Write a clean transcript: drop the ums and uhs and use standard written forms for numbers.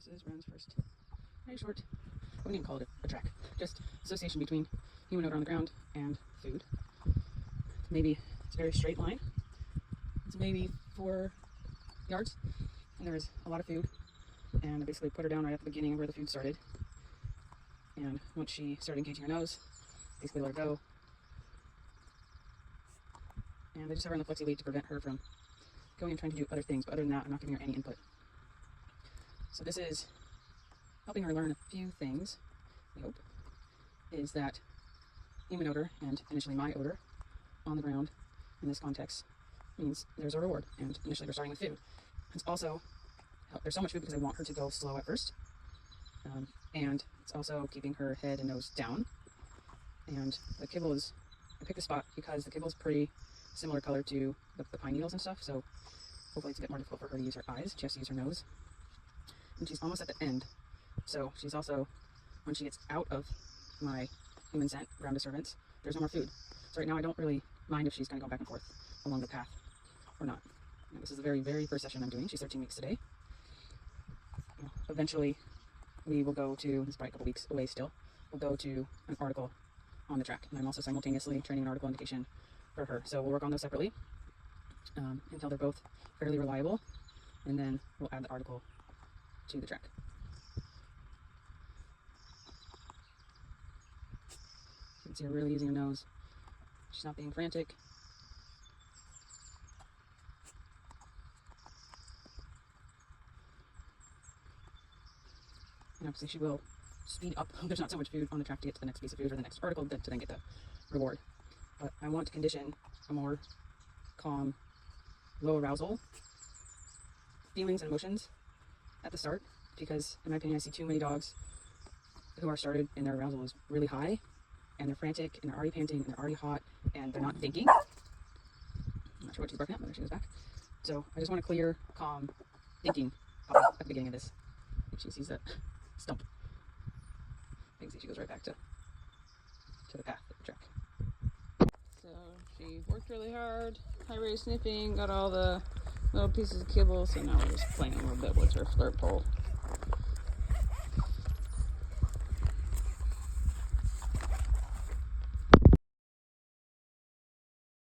This is Wren's first very short, I wouldn't even call it a track, just association between human odor on the ground and food. Maybe it's a very straight line. It's maybe 4 yards, and there's a lot of food. And I basically put her down right at the beginning of where the food started. And once she started engaging her nose, basically let her go. And I just have her on the flexi lead to prevent her from going and trying to do other things. But other than that, I'm not giving her any input. So this is helping her learn a few things, I hope, is that human odor, and initially my odor, on the ground in this context means there's a reward. And initially we're starting with food. It's also, there's so much food because I want her to go slow at first. And it's also keeping her head and nose down. And the kibble is, I picked the spot because the kibble is pretty similar color to the pine needles and stuff, so hopefully it's a bit more difficult for her to use her eyes. She has to use her nose. And she's almost at the end, so she's also, when she gets out of my human scent, ground disturbance, there's no more food. So right now I don't really mind if she's going to go back and forth along the path or not. And this is the very, very first session I'm doing. She's 13 weeks today. Eventually we will go to, it's probably a couple weeks away still, we'll go to an article on the track. And I'm also simultaneously training an article indication for her. So we'll work on those separately until they're both fairly reliable, and then we'll add the article to the track. You can see her really using her nose. She's not being frantic. And obviously she will speed up. There's not so much food on the track to get to the next piece of food or the next article to then get the reward. But I want to condition a more calm, low arousal feelings and emotions at the start, because in my opinion I see too many dogs who are started and their arousal is really high and they're frantic and they're already panting and they're already hot and they're not thinking. I'm not sure what she's barking at, but there she goes back. So I just want a clear, calm thinking at the beginning of this. If she sees that stump, you can see she goes right back to the path of the track. So she worked really hard, high rate sniffing, got all the little pieces of kibble, so now we're just playing a little bit with her flirt pole.